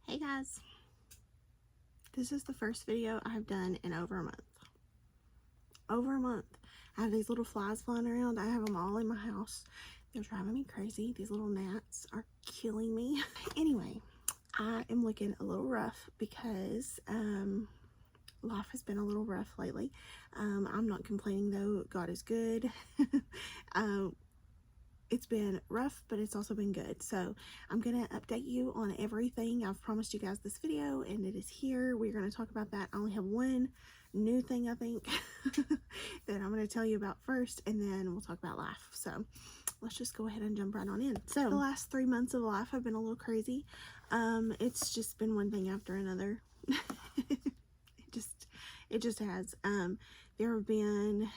Hey guys, this is the first video I've done in over a month. Over a month. I have these little flies flying around. I have them all in my house. They're driving me crazy. These little gnats are killing me. Anyway, I am looking a little rough because life has been a little rough lately. I'm not complaining though. God is good. It's been rough, but it's also been good. So I'm going to update you on everything. I've promised you guys this video and it is here. We're going to talk about that. I only have one new thing I think that I'm going to tell you about first, and then we'll talk about life. So let's just go ahead and jump right on in. So the last 3 months of life have been a little crazy. It's just been one thing after another. it just has. There have been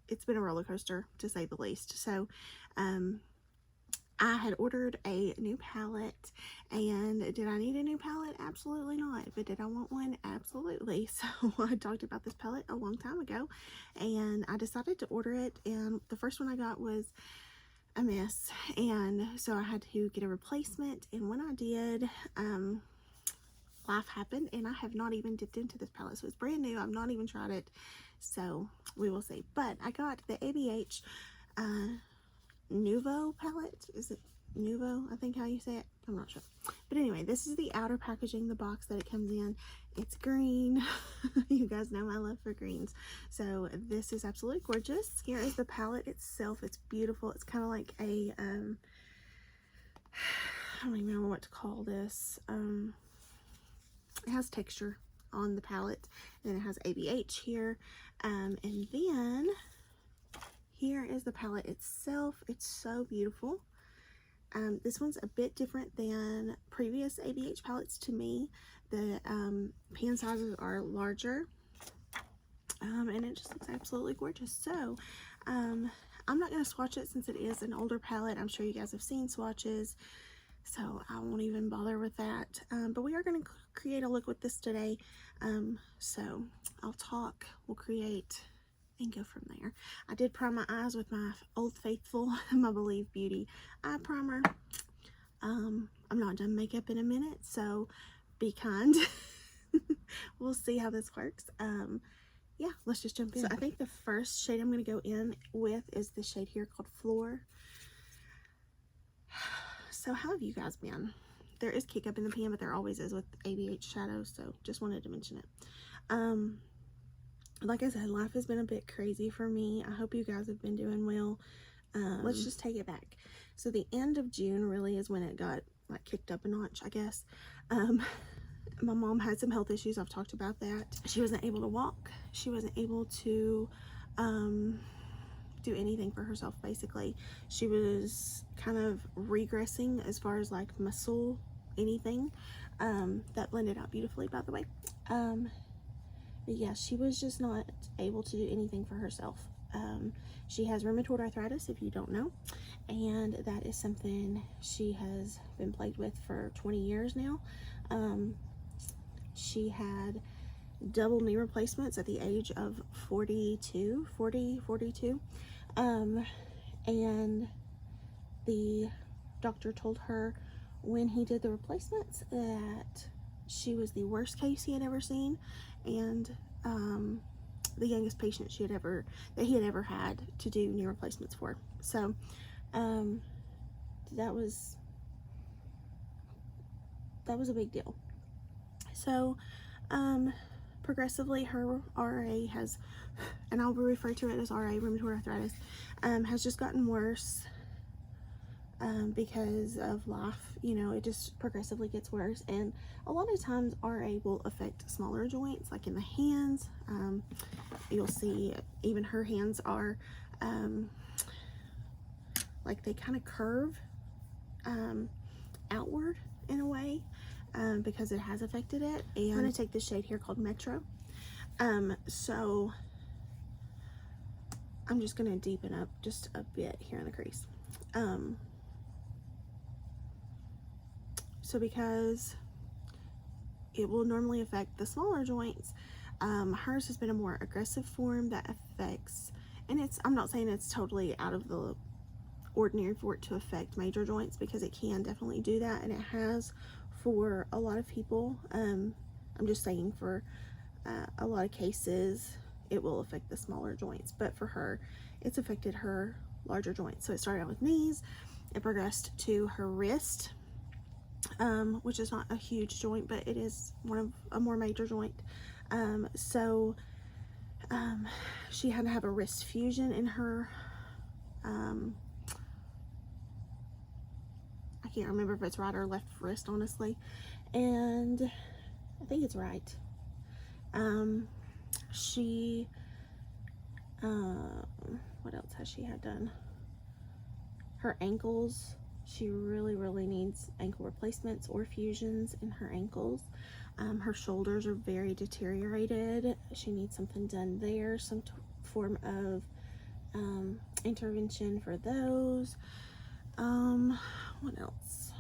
it's been a roller coaster to say the least. So I had ordered a new palette, and did I need a new palette? Absolutely not. But did I want one? Absolutely. So I talked about this palette a long time ago, and I decided to order it, and the first one I got was a mess, and so I had to get a replacement. And when I did, life happened, and I have not even dipped into this palette, so it's brand new. I've not even tried it, so we will see. But I got the ABH Nuvo palette. Is it Nuvo? I think how you say it. I'm not sure. But anyway, this is the outer packaging, the box that it comes in. It's green. You guys know my love for greens. So this is absolutely gorgeous. Here is the palette itself. It's beautiful. It's kind of like a, I don't even know what to call this. It has texture on the palette. And then it has ABH here. And then here is the palette itself. It's so beautiful. This one's a bit different than previous ABH palettes to me. The pan sizes are larger, and it just looks absolutely gorgeous. So I'm not going to swatch it since it is an older palette. I'm sure you guys have seen swatches, so I won't even bother with that. But we are going to create a look with this today. So I'll talk, we'll create, and go from there. I did prime my eyes with my Old Faithful, my Believe Beauty eye primer. I'm not done makeup in a minute, so be kind. We'll see how this works. Yeah, let's just jump in. So I think the first shade I'm going to go in with is this shade here called Floor. So how have you guys been? There is kick up in the pan, but there always is with ABH shadows, so just wanted to mention it. Like I said, life has been a bit crazy for me. I hope you guys have been doing well. Let's just take it back. So the end of June really is when it got like kicked up a notch, I guess. My mom had some health issues. I've talked about that. She wasn't able to walk. She wasn't able to do anything for herself, basically. She was kind of regressing as far as like muscle, anything. That blended out beautifully, by the way. But yeah, she was just not able to do anything for herself. She has rheumatoid arthritis, if you don't know, and that is something she has been plagued with for 20 years now. She had double knee replacements at the age of 42, and the doctor told her when he did the replacements that she was the worst case he had ever seen, and the youngest patient he had ever had to do knee replacements for. So that was a big deal. So progressively her RA has, and I'll refer to it as RA, rheumatoid arthritis, has just gotten worse. Because of life, you know, it just progressively gets worse, and a lot of times RA will affect smaller joints, like in the hands. You'll see even her hands are like they kind of curve outward in a way, because it has affected it. And I'm going to take this shade here called Metro. So I'm just going to deepen up just a bit here in the crease. So because it will normally affect the smaller joints, hers has been a more aggressive form that affects, and I'm not saying it's totally out of the ordinary for it to affect major joints, because it can definitely do that, and it has for a lot of people. I'm just saying for a lot of cases it will affect the smaller joints, but for her it's affected her larger joints. So it started out with knees, it progressed to her wrist, which is not a huge joint, but it is one of a more major joint. She had to have a wrist fusion in her, I can't remember if it's right or left wrist, honestly, and I think it's right. What else has she had done? Her ankles, she really needs ankle replacements or fusions in her ankles. Her shoulders are very deteriorated. She needs something done there, some form of intervention for those. What else?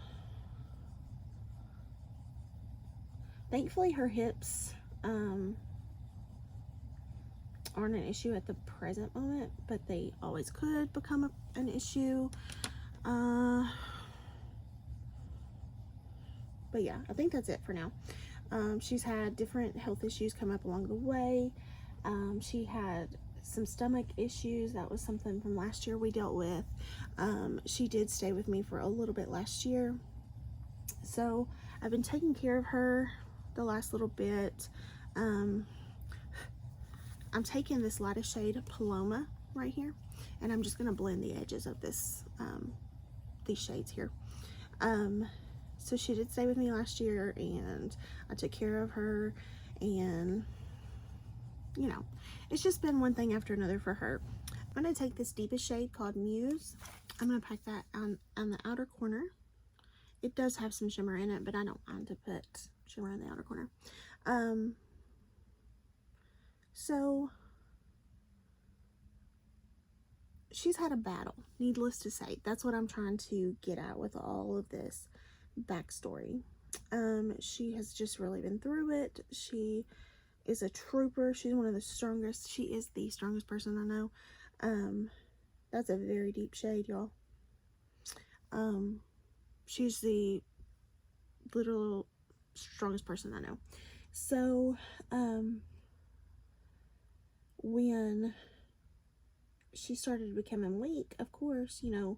Thankfully her hips aren't an issue at the present moment, but they always could become an issue. But yeah, I think that's it for now. She's had different health issues come up along the way. She had some stomach issues. That was something from last year we dealt with. She did stay with me for a little bit last year, so I've been taking care of her the last little bit. I'm taking this lightest shade Paloma right here, and I'm just going to blend the edges of this these shades here. So she did stay with me last year, and I took care of her, and you know, it's just been one thing after another for her. I'm going to take this deepest shade called Muse. I'm going to pack that on the outer corner. It does have some shimmer in it, but I don't mind to put shimmer in the outer corner. So she's had a battle, needless to say. That's what I'm trying to get at with all of this backstory. She has just really been through it. She is a trooper. She's one of the strongest. She is the strongest person I know. That's a very deep shade, y'all. She's the literal strongest person I know. So, when she started becoming weak, of course, you know,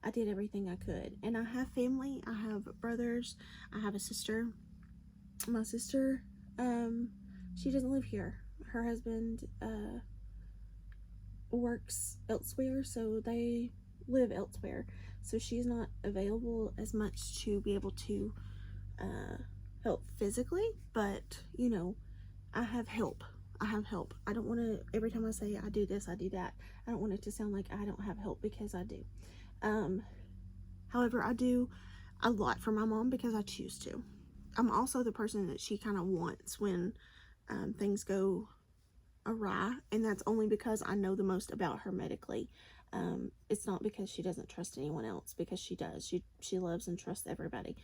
I did everything I could. And I have family. I have brothers. I have a sister. My sister, she doesn't live here. Her husband works elsewhere, so they live elsewhere. So she's not available as much to be able to help physically, but, you know, I have help. I have help. I don't want to, every time I say I do this, I do that, I don't want it to sound like I don't have help, because I do. However, I do a lot for my mom because I choose to. I'm also the person that she kind of wants when things go awry, and that's only because I know the most about her medically. It's not because she doesn't trust anyone else, because she does. She loves and trusts everybody.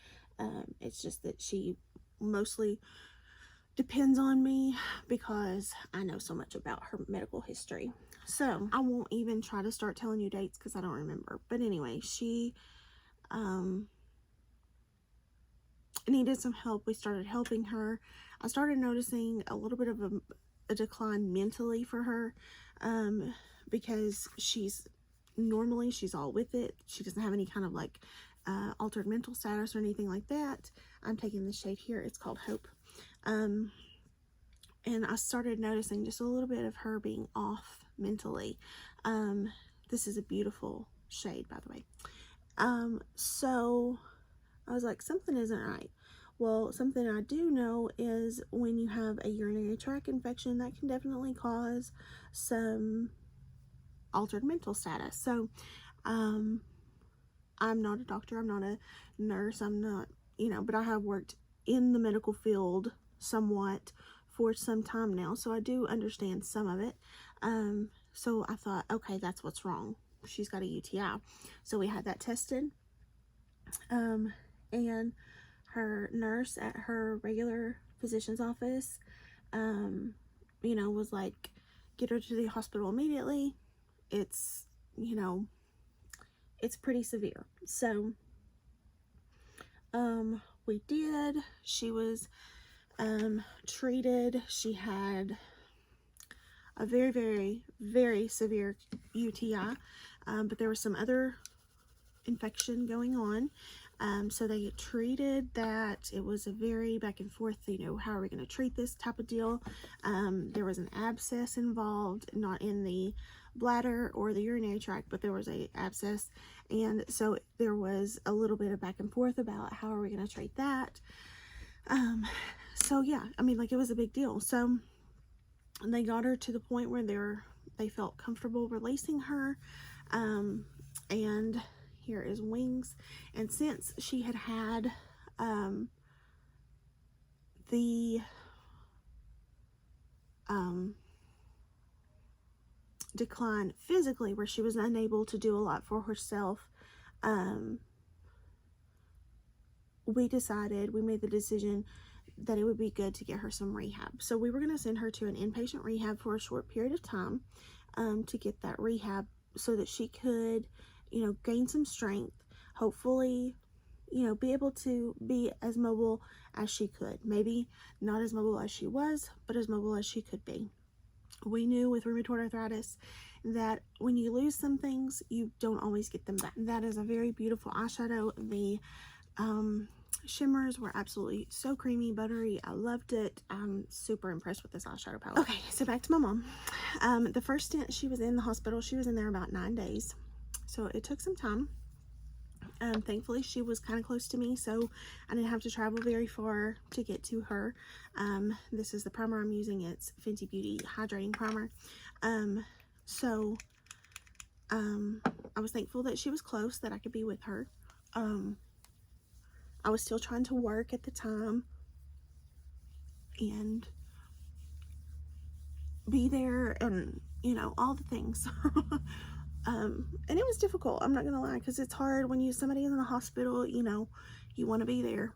It's just that she mostly depends on me because I know so much about her medical history. So I won't even try to start telling you dates because I don't remember. But anyway, she needed some help. We started helping her. I started noticing a little bit of a decline mentally for her, because normally she's all with it. She doesn't have any kind of like altered mental status or anything like that. I'm taking this shade here. It's called Hope. And I started noticing just a little bit of her being off mentally. This is a beautiful shade, by the way. So I was like, something isn't right. Well, something I do know is when you have a urinary tract infection, that can definitely cause some altered mental status. So, I'm not a doctor, I'm not a nurse, I'm not, you know, but I have worked in the medical field somewhat for some time now, so I do understand some of it. So I thought, okay, that's what's wrong. She's got a UTI. So we had that tested. And her nurse at her regular physician's office, you know, was like, get her to the hospital immediately. It's, you know, it's pretty severe. So, we did. She was treated. She had a very, very, very severe UTI, but there was some other infection going on. So they treated that. It was a very back and forth, you know, how are we going to treat this type of deal. There was an abscess involved, not in the bladder or the urinary tract, but there was a abscess, and so there was a little bit of back and forth about how are we going to treat that. So yeah, I mean, like, it was a big deal. So they got her to the point where they felt comfortable releasing her, and here is Wings. And since she had had the decline physically, where she was unable to do a lot for herself, we made the decision that it would be good to get her some rehab. So we were going to send her to an inpatient rehab for a short period of time, to get that rehab so that she could, you know, gain some strength, hopefully, you know, be able to be as mobile as she could. Maybe not as mobile as she was, but as mobile as she could be. We knew with rheumatoid arthritis that when you lose some things, you don't always get them back. That is a very beautiful eyeshadow. The shimmers were absolutely so creamy, buttery. I loved it. I'm super impressed with this eyeshadow palette. Okay, so back to my mom. The first stint she was in the hospital, she was in there about 9 days. So it took some time. Thankfully, she was kind of close to me, so I didn't have to travel very far to get to her. This is the primer I'm using. It's Fenty Beauty Hydrating Primer. I was thankful that she was close, that I could be with her. I was still trying to work at the time and be there and, you know, all the things. And it was difficult, I'm not gonna lie, because it's hard when somebody is in the hospital, you know, you want to be there.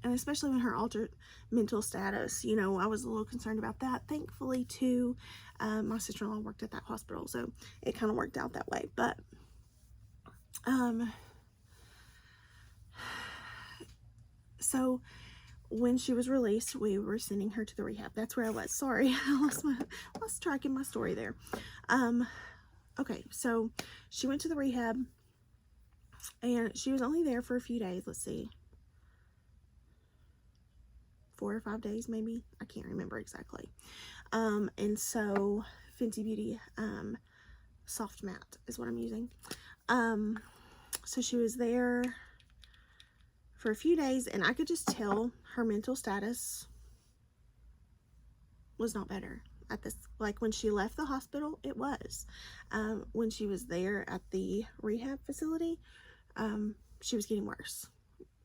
And especially when her altered mental status, you know, I was a little concerned about that. Thankfully, too, my sister-in-law worked at that hospital, so it kind of worked out that way. But, so when she was released, we were sending her to the rehab. That's where I was. Sorry, I lost track in my story there. Okay, so she went to the rehab, and she was only there for a few days. Let's see, 4 or 5 days maybe. I can't remember exactly. And so Fenty Beauty Soft Matte is what I'm using. So she was there for a few days, and I could just tell her mental status was not better at this. Like, when she left the hospital, it was. When she was there at the rehab facility, she was getting worse.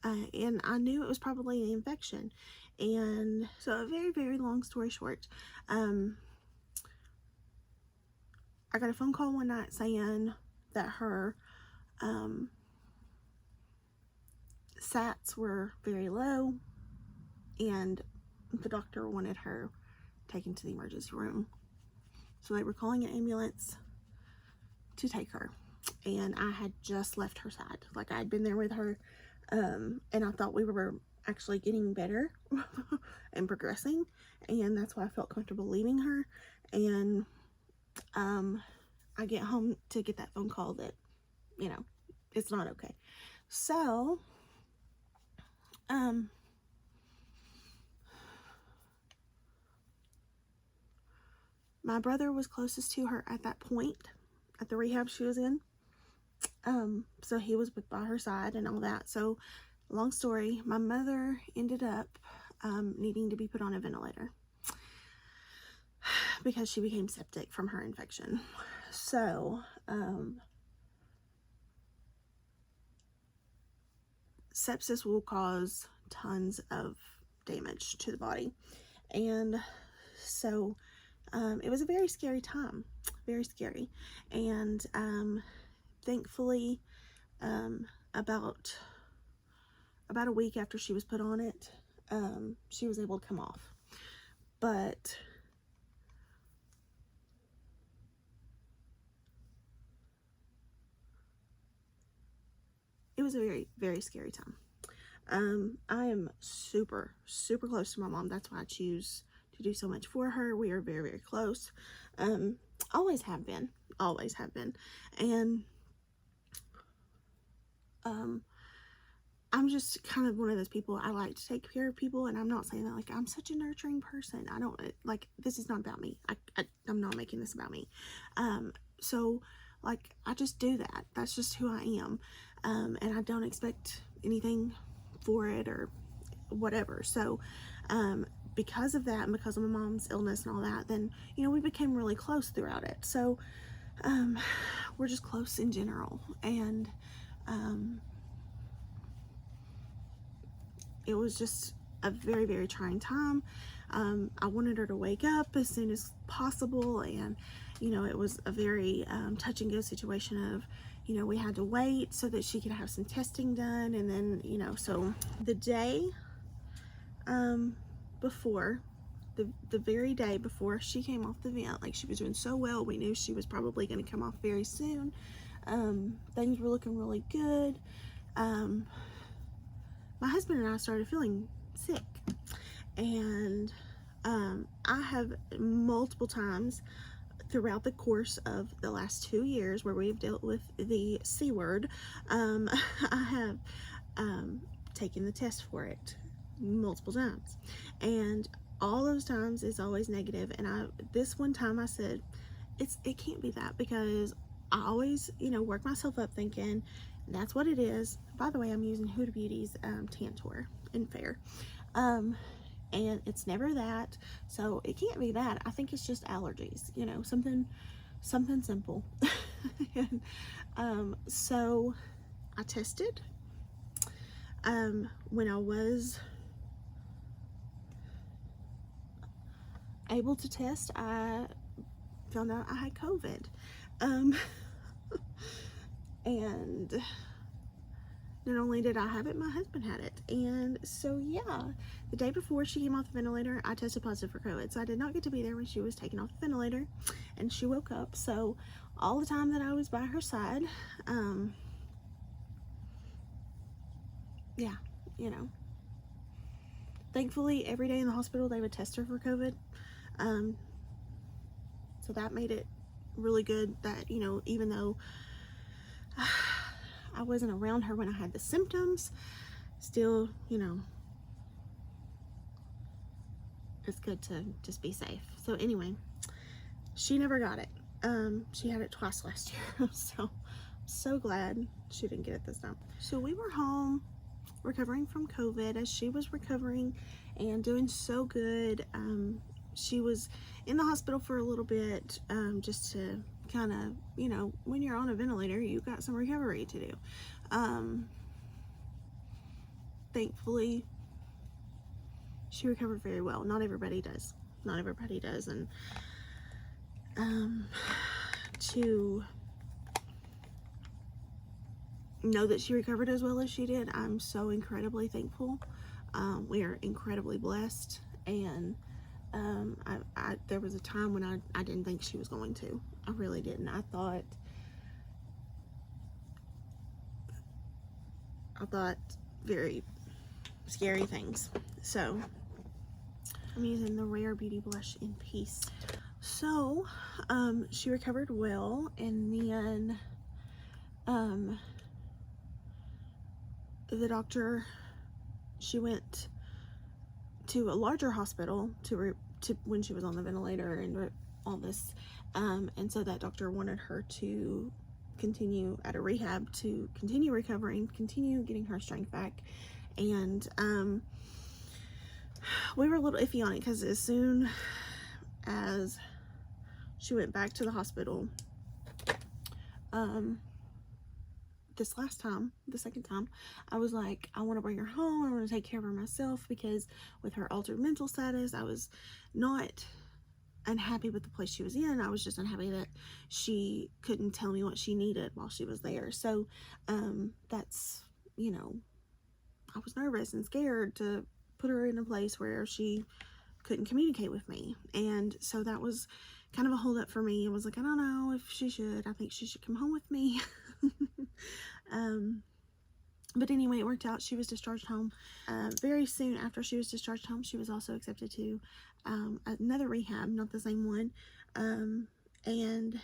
And I knew it was probably an infection. And so, a very, very long story short, I got a phone call one night saying that her SATs were very low, and the doctor wanted her taken to the emergency room. So they were calling an ambulance to take her, and I had just left her side. Like, I had been there with her, and I thought we were actually getting better and progressing, and that's why I felt comfortable leaving her. And I get home to get that phone call that, you know, it's not okay. So my brother was closest to her at that point, at the rehab she was in. So he was by her side and all that. So, long story, my mother ended up needing to be put on a ventilator because she became septic from her infection. So, sepsis will cause tons of damage to the body. And so, it was a very scary time, very scary. And thankfully, about a week after she was put on it, she was able to come off. But it was a very, very scary time. I am super, super close to my mom. That's why I choose to do so much for her. We are very, very close. Always have been. Always have been. And I'm just kind of one of those people. I like to take care of people, and I'm not saying that like I'm such a nurturing person. I don't like, this is not about me. I'm not making this about me. So like I just do that. That's just who I am. And I don't expect anything for it or whatever. So because of that, and because of my mom's illness and all that, then you know we became really close throughout it. So we're just close in general. And it was just a very, very trying time. I wanted her to wake up as soon as possible, and you know it was a very touch and go situation of, you know, we had to wait so that she could have some testing done. And then, you know, so the day before, the very day before she came off the vent, like she was doing so well, we knew she was probably going to come off very soon. Things were looking really good. My husband and I started feeling sick, and I have multiple times throughout the course of the last 2 years where we've dealt with the C word, I have taken the test for it multiple times, and all those times is always negative. And this one time I said it can't be that, because I always, you know, work myself up thinking that's what it is. By the way, I'm using Huda Beauty's Tantor in Fair, and it's never that, so it can't be that. I think it's just allergies, you know, something simple. And so I tested. When I was able to test, I found out I had COVID. And not only did I have it, my husband had it. And so yeah, the day before she came off the ventilator, I tested positive for COVID. So I did not get to be there when she was taken off the ventilator and she woke up. So all the time that I was by her side, yeah, you know, thankfully every day in the hospital they would test her for COVID. So that made it really good that, you know, even though I wasn't around her when I had the symptoms, still, you know, it's good to just be safe. So anyway, she never got it. She had it twice last year, so I'm so glad she didn't get it this time. So we were home recovering from COVID as she was recovering and doing so good. She was in the hospital for a little bit, just to kind of, you know, when you're on a ventilator, you've got some recovery to do. Thankfully, she recovered very well. Not everybody does. Not everybody does. And to know that she recovered as well as she did, I'm so incredibly thankful. We are incredibly blessed. And there was a time when I didn't think she was going to. I really didn't. I thought very scary things. So I'm using the Rare Beauty blush in Peace. So she recovered well, and then the doctor, she went to a larger hospital to when she was on the ventilator and all this, and so that doctor wanted her to continue at a rehab to continue recovering, continue getting her strength back. And we were a little iffy on it, because as soon as she went back to the hospital, this last time, the second time, I was like, I want to bring her home. I want to take care of her myself, because with her altered mental status, I was not unhappy with the place she was in. I was just unhappy that she couldn't tell me what she needed while she was there. So that's, you know, I was nervous and scared to put her in a place where she couldn't communicate with me. And so that was kind of a hold up for me. I was like, I don't know if she should. I think she should come home with me. But anyway, it worked out. She was discharged home. Very soon after she was discharged home, she was also accepted to another rehab, not the same one. And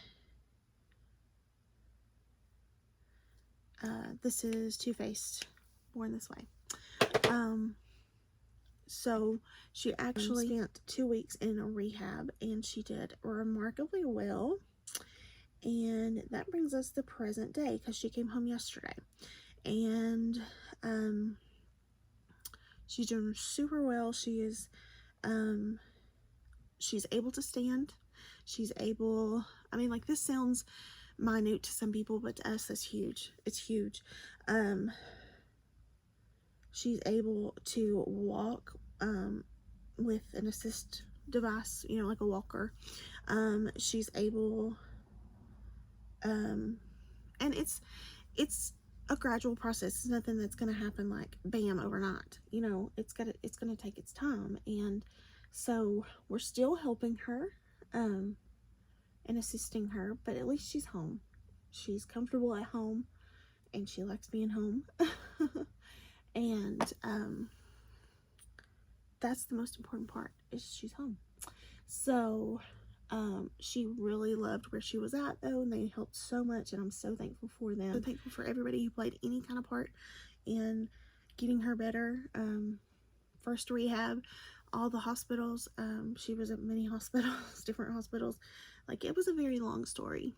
this is Too Faced, Born This Way. So she actually spent 2 weeks in a rehab, and she did remarkably well. And that brings us the present day, because she came home yesterday. And she's doing super well. She is she's able to stand. She's able, I mean, like, this sounds minute to some people, but to us that's huge. It's huge. She's able to walk with an assist device, you know, like a walker. She's able, and it's a gradual process. It's nothing that's going to happen like bam overnight. You know, it's going to take its time. And so we're still helping her and assisting her, but at least she's home. She's comfortable at home, and she likes being home. And that's the most important part, is she's home. So she really loved where she was at, though, and they helped so much, and I'm so thankful for them. So thankful for everybody who played any kind of part in getting her better. First rehab, all the hospitals. She was at many hospitals, different hospitals. Like, it was a very long story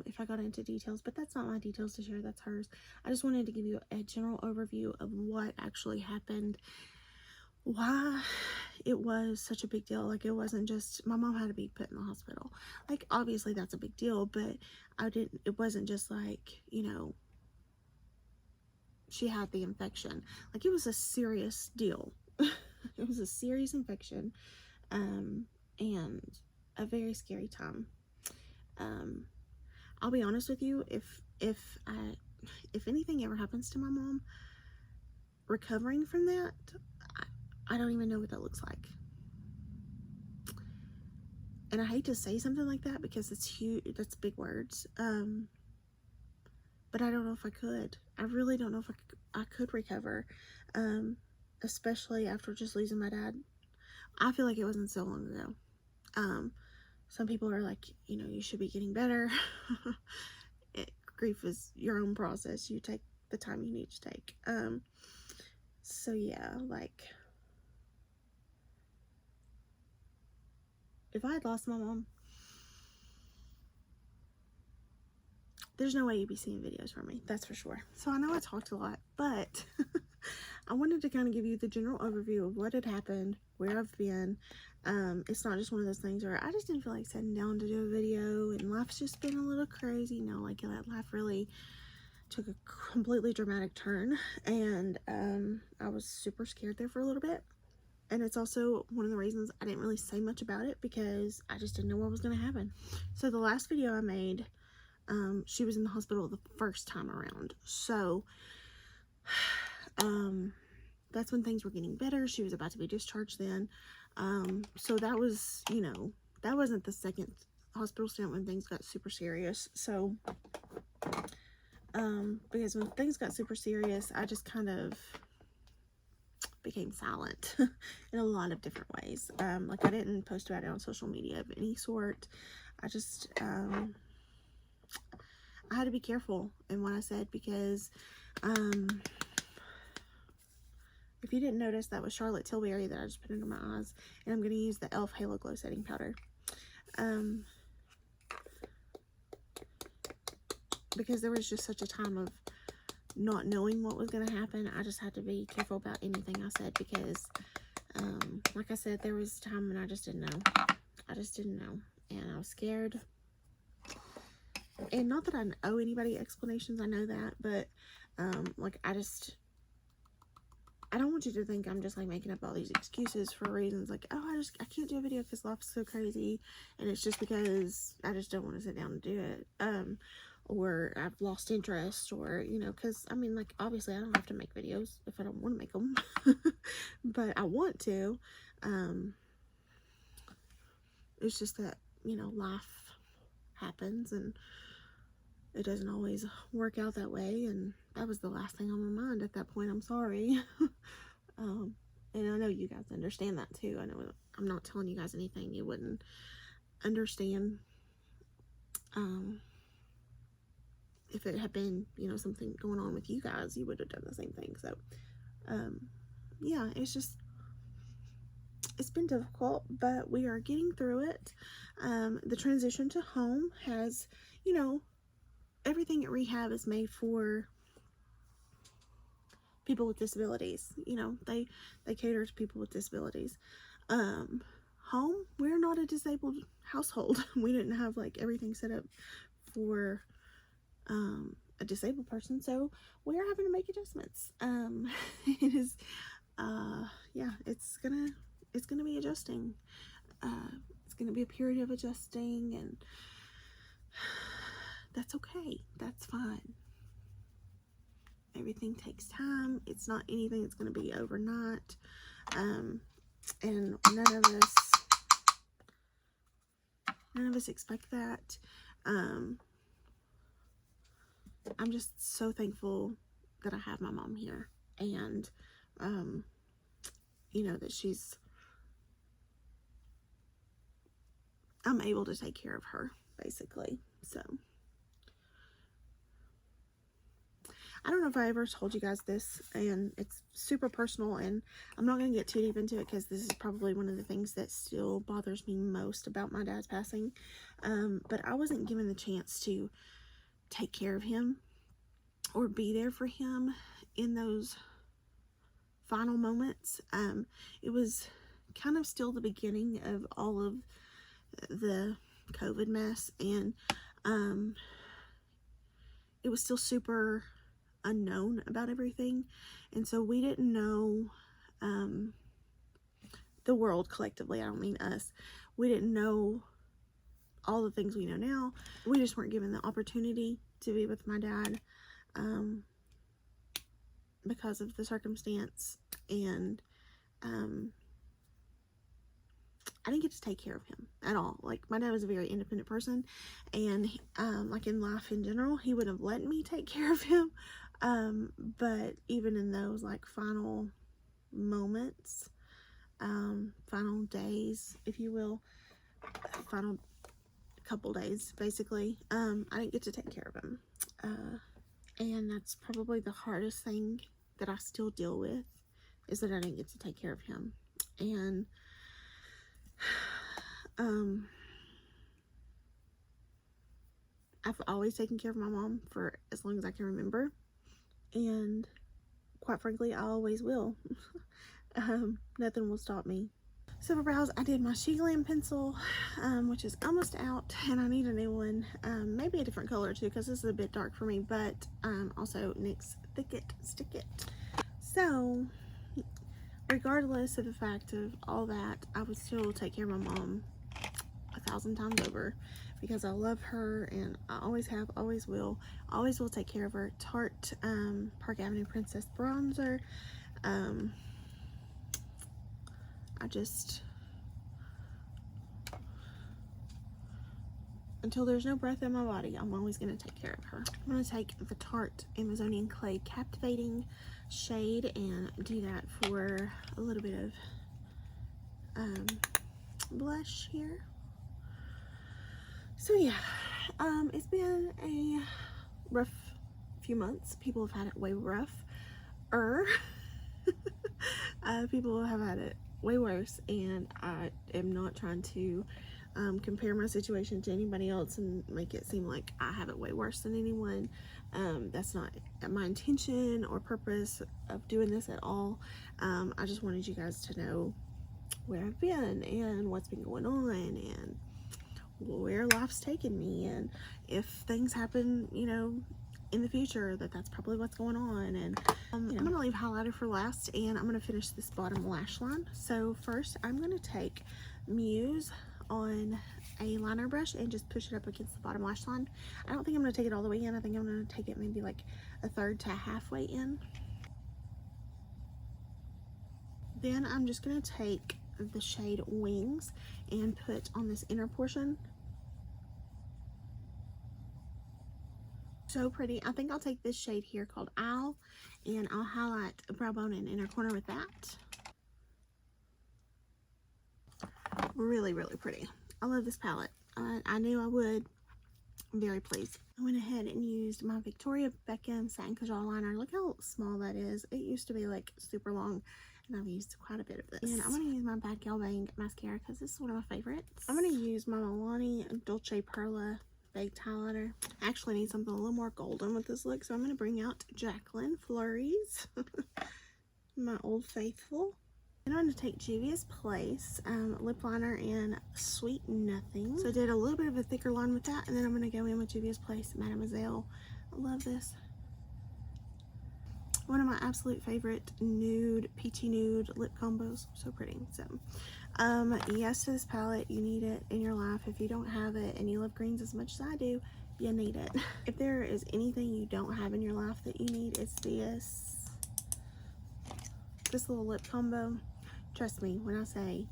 if I got into details, but that's not my details to share, that's hers. I just wanted to give you a general overview of what actually happened, why it was such a big deal. Like, it wasn't just my mom had to be put in the hospital. Like, obviously that's a big deal, but it wasn't just like, you know, she had the infection. Like, it was a serious deal. It was a serious infection, and a very scary time. I'll be honest with you, if anything ever happens to my mom, recovering from that, I don't even know what that looks like. And I hate to say something like that because it's huge, that's big words. But I don't know if I could. I really don't know if I could recover, especially after just losing my dad. I feel like it wasn't so long ago. Some people are like, you know, you should be getting better. Grief is your own process. You take the time you need to take. So yeah, like, if I had lost my mom, there's no way you'd be seeing videos from me, that's for sure. So I know I talked a lot, but I wanted to kind of give you the general overview of what had happened, where I've been. It's not just one of those things where I just didn't feel like sitting down to do a video, and life's just been a little crazy. No, like, that life really took a completely dramatic turn, and I was super scared there for a little bit. And it's also one of the reasons I didn't really say much about it, because I just didn't know what was going to happen. So the last video I made, she was in the hospital the first time around. So that's when things were getting better. She was about to be discharged then. So that was, you know, that wasn't the second hospital stint when things got super serious. So because when things got super serious, I just kind of became silent in a lot of different ways. Like, I didn't post about it on social media of any sort. I just I had to be careful in what I said, because if you didn't notice, that was Charlotte Tilbury that I just put under my eyes, and I'm going to use the e.l.f. Halo Glow Setting Powder. Because there was just such a time of not knowing what was going to happen. I just had to be careful about anything I said, because like I said, there was a time when I just didn't know. I just didn't know, and I was scared. And not that I owe anybody explanations, I know that, but like, I don't want you to think I'm just like making up all these excuses for reasons like, oh, I can't do a video because life's so crazy, and it's just because I just don't want to sit down and do it, or I've lost interest, or, you know, because I mean, like, obviously I don't have to make videos if I don't want to make them, but I want to. It's just that, you know, life happens, and it doesn't always work out that way, and that was the last thing on my mind at that point. I'm sorry. And I know you guys understand that too. I know I'm not telling you guys anything you wouldn't understand. If it had been, you know, something going on with you guys, you would have done the same thing. So, yeah, it's been difficult, but we are getting through it. The transition to home has, you know, everything at rehab is made for people with disabilities. You know, they cater to people with disabilities. Home, we're not a disabled household. We didn't have like everything set up for a disabled person, so we are having to make adjustments. It is yeah, it's gonna be adjusting. It's gonna be a period of adjusting, and that's okay. That's fine. Everything takes time. It's not anything that's going to be overnight. And none of us expect that. I'm just so thankful that I have my mom here, and you know, that I'm able to take care of her, basically. So I don't know if I ever told you guys this, and it's super personal, and I'm not going to get too deep into it because this is probably one of the things that still bothers me most about my dad's passing. But I wasn't given the chance to take care of him or be there for him in those final moments. It was kind of still the beginning of all of the COVID mess, and it was still super unknown about everything, and so we didn't know, the world collectively, I don't mean us, we didn't know all the things we know now. We just weren't given the opportunity to be with my dad because of the circumstance, and I didn't get to take care of him at all. Like, my dad was a very independent person, and like in life in general, he would have let me take care of him. But even in those like final moments, final days, if you will, final couple days, basically, I didn't get to take care of him. And that's probably the hardest thing that I still deal with, is that I didn't get to take care of him. And I've always taken care of my mom for as long as I can remember, and quite frankly, I always will. Nothing will stop me. So for brows, I did my Jaclyn pencil, which is almost out, and I need a new one, maybe a different color too, because this is a bit dark for me, but also NYX Thick It Stick It. So regardless of the fact of all that, I would still take care of my mom 1,000 times over, because I love her, and I always have, always will take care of her. Tarte Park Avenue Princess bronzer. I just, until there's no breath in my body, I'm always going to take care of her. I'm going to take the Tarte Amazonian Clay Captivating shade and do that for a little bit of blush here. So yeah, it's been a rough few months. People have had it way rougher. People have had it way worse, and I am not trying to compare my situation to anybody else and make it seem like I have it way worse than anyone. That's not my intention or purpose of doing this at all. I just wanted you guys to know where I've been and what's been going on, and where life's taken me, and if things happen, you know, in the future, that's probably what's going on. And I'm gonna leave highlighter for last, and I'm gonna finish this bottom lash line. So first, I'm gonna take Muse on a liner brush and just push it up against the bottom lash line. I don't think I'm gonna take it all the way in. I think I'm gonna take it maybe like a third to halfway in. Then I'm just gonna take the shade Wings and put on this inner portion. So pretty. I think I'll take this shade here called Owl, and I'll highlight a brow bone and inner corner with that. Really, really pretty. I love this palette. I knew I would. I'm very pleased. I went ahead and used my Victoria Beckham Satin Kajal Liner. Look how small that is. It used to be like super long, and I've used quite a bit of this. And I'm going to use my Bad Gal Bang mascara because this is one of my favorites. I'm going to use my Milani Dolce Perla baked highlighter. I actually need something a little more golden with this look, so I'm going to bring out Jaclyn Flurries, my Old Faithful. And I'm going to take Juvia's Place lip liner in Sweet Nothing. So I did a little bit of a thicker line with that, and then I'm going to go in with Juvia's Place Mademoiselle. I love this. One of my absolute favorite nude, peachy nude lip combos. So pretty. So, yes, to this palette, you need it in your life. If you don't have it and you love greens as much as I do, you need it. If there is anything you don't have in your life that you need, it's this little lip combo. Trust me when I say,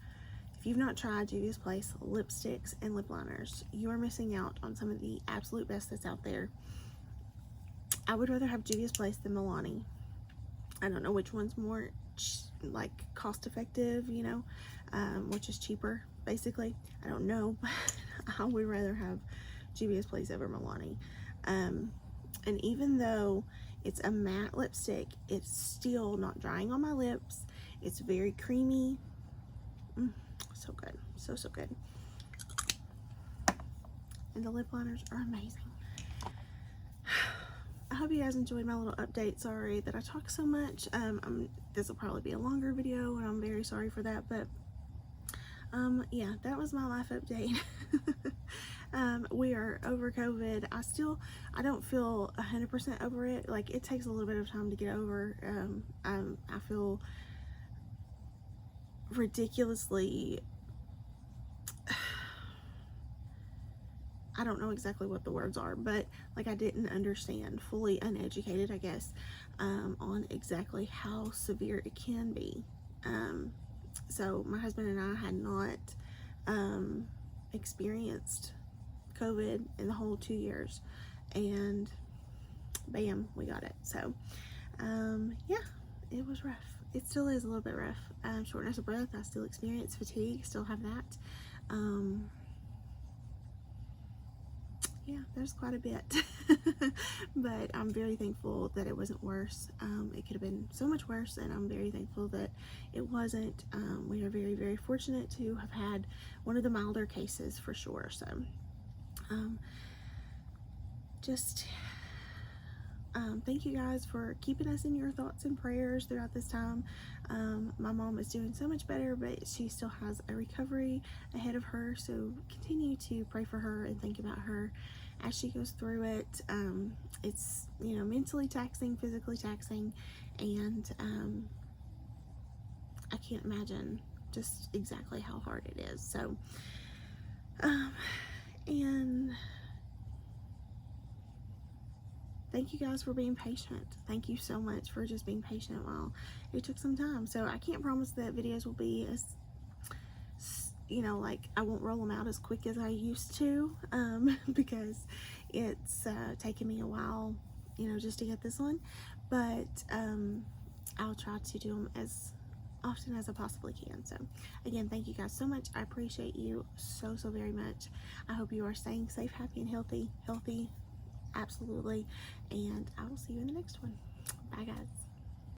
if you've not tried Juvia's Place lipsticks and lip liners, you are missing out on some of the absolute best that's out there. I would rather have Juvia's Place than Milani. I don't know which one's more like cost effective, you know, which is cheaper basically. I don't know, but I would rather have Juvia's Place over Milani. And even though it's a matte lipstick, it's still not drying on my lips. It's very creamy. So good. So good. And the lip liners are amazing. I hope you guys enjoyed my little update. Sorry that I talk so much. This will probably be a longer video, and I'm very sorry for that. But yeah, that was my life update. We are over COVID. I don't feel 100% over it. Like, it takes a little bit of time to get over. I feel ridiculously, I don't know exactly what the words are, but like, I didn't understand, fully uneducated, I guess, on exactly how severe it can be. So my husband and I had not experienced COVID in the whole 2 years, and bam, we got it. So yeah, it was rough. It still is a little bit rough. Shortness of breath, I still experience fatigue, still have that. Yeah, there's quite a bit. But I'm very thankful that it wasn't worse. It could have been so much worse, and I'm very thankful that it wasn't. We are very, very fortunate to have had one of the milder cases for sure. So thank you guys for keeping us in your thoughts and prayers throughout this time. My mom is doing so much better, but she still has a recovery ahead of her, so continue to pray for her and think about her as she goes through it. It's, you know, mentally taxing, physically taxing, and I can't imagine just exactly how hard it is. So and thank you guys for being patient. Thank you so much for just being patient while it took some time. So I can't promise that videos will be as, you know, like, I won't roll them out as quick as I used to, because it's taken me a while, you know, just to get this one. But I'll try to do them as often as I possibly can. So again, thank you guys so much. I appreciate you so very much. I hope you are staying safe, happy, and healthy. Absolutely. And I will see you in the next one. Bye guys.